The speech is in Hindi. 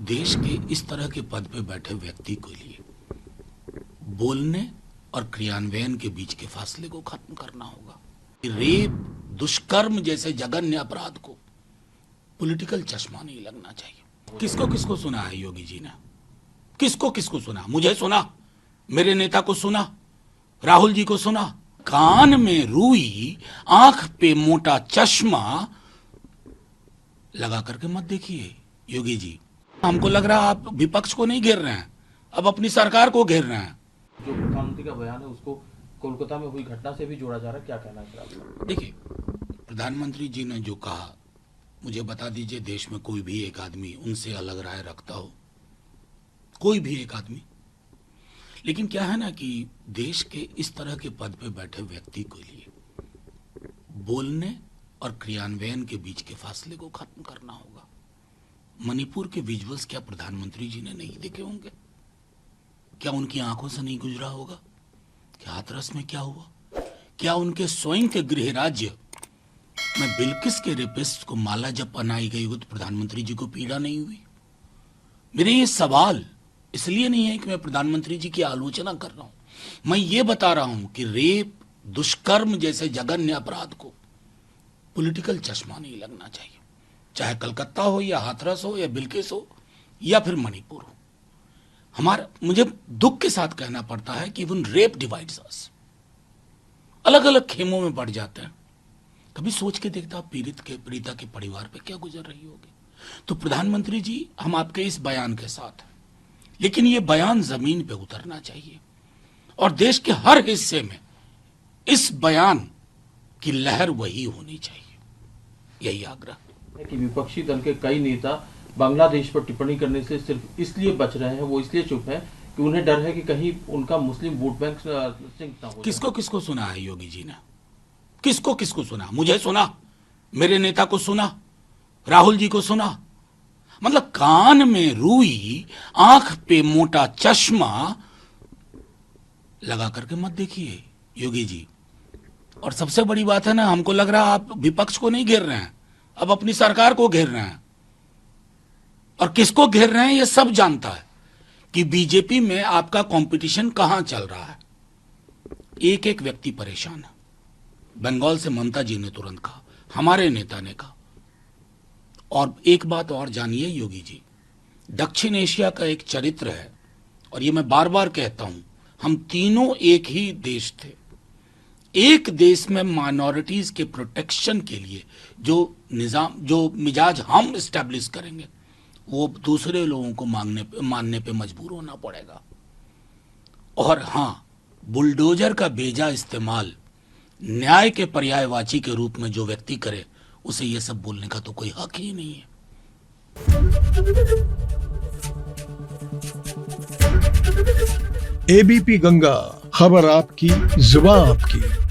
देश के इस तरह के पद पे बैठे व्यक्ति के लिए बोलने और क्रियान्वयन के बीच के फासले को खत्म करना होगा। रेप, दुष्कर्म जैसे जघन्य अपराध को पॉलिटिकल चश्मा नहीं लगना चाहिए। किसको किसको सुना है योगी जी ने? किसको किसको सुना? मुझे सुना, मेरे नेता को सुना, राहुल जी को सुना। कान में रुई, आंख पे मोटा चश्मा लगा करके मत देखिए योगी जी। हमको लग रहा आप विपक्ष को नहीं घेर रहे हैं, अब अपनी सरकार को घेर रहे हैं। जो प्रधानमंत्री का बयान है उसको कोलकाता में हुई घटना से भी जोड़ा जा रहा है, क्या कहना है आपका? देखिए, प्रधानमंत्री जी ने जो कहा, मुझे बता दीजिए देश में कोई भी एक आदमी उनसे अलग राय रखता हो, कोई भी एक आदमी। लेकिन क्या है ना कि देश के इस तरह के पद पे बैठे व्यक्ति के लिए बोलने और क्रियान्वयन के बीच के फासले को खत्म करना होगा। मणिपुर के विजुअल्स क्या प्रधानमंत्री जी ने नहीं देखे होंगे? क्या उनकी आंखों से नहीं गुजरा होगा? क्या हाथरस में क्या हुआ? क्या उनके स्वयं के गृह राज्य में बिल्किस के रेपिस्ट को माला जब पहनाई गई हो तो प्रधानमंत्री जी को पीड़ा नहीं हुई? मेरे ये सवाल इसलिए नहीं है कि मैं प्रधानमंत्री जी की आलोचना कर रहा हूं, मैं ये बता रहा हूं कि रेप, दुष्कर्म जैसे जघन्य अपराध को पॉलिटिकल चश्मा नहीं लगना चाहिए। चाहे कलकत्ता हो या हाथरस हो या बिल्किस हो या फिर मणिपुर हो। मुझे दुख के साथ कहना पड़ता है कि इवन रेप डिवाइड्स अस। अलग अलग खेमों में बढ़ जाते हैं। कभी सोच के देखता पीड़िता के परिवार पे क्या गुजर रही होगी। तो प्रधानमंत्री जी, हम आपके इस बयान के साथ हैं, लेकिन ये बयान जमीन पे उतरना चाहिए और देश के हर हिस्से में इस बयान की लहर वही होनी चाहिए। यही आग्रह है कि विपक्षी दल के कई नेता बांग्लादेश पर टिप्पणी करने से सिर्फ इसलिए बच रहे हैं, वो इसलिए चुप है कि उन्हें डर है कि कहीं उनका मुस्लिम वोट बैंक सिंक ना हो। किसको किसको सुना है योगी जी ने? किसको किसको सुना? मुझे सुना, मेरे नेता को सुना, राहुल जी को सुना। मतलब कान में रुई, आंख पे मोटा चश्मा लगा करके मत देखिए योगी जी। और सबसे बड़ी बात है ना, हमको लग रहा आप विपक्ष को नहीं घेर रहे हैं, अब अपनी सरकार को घेर रहे हैं। और किसको घेर रहे हैं ये सब जानता है कि बीजेपी में आपका कंपटीशन कहां चल रहा है। एक एक व्यक्ति परेशान है। बंगाल से ममता जी ने तुरंत कहा, हमारे नेता ने कहा। और एक बात और जानिए योगी जी, दक्षिण एशिया का एक चरित्र है और ये मैं बार बार कहता हूं, हम तीनों एक ही देश थे। एक देश में माइनॉरिटीज के प्रोटेक्शन के लिए जो निजाम, जो मिजाज हम एस्टैब्लिश करेंगे, वो दूसरे लोगों को मानने पे मजबूर होना पड़ेगा। और हां, बुलडोजर का बेजा इस्तेमाल न्याय के पर्यायवाची के रूप में जो व्यक्ति करे, उसे ये सब बोलने का तो कोई हक ही नहीं है। एबीपी गंगा, खबर आपकी, जुबान आपकी।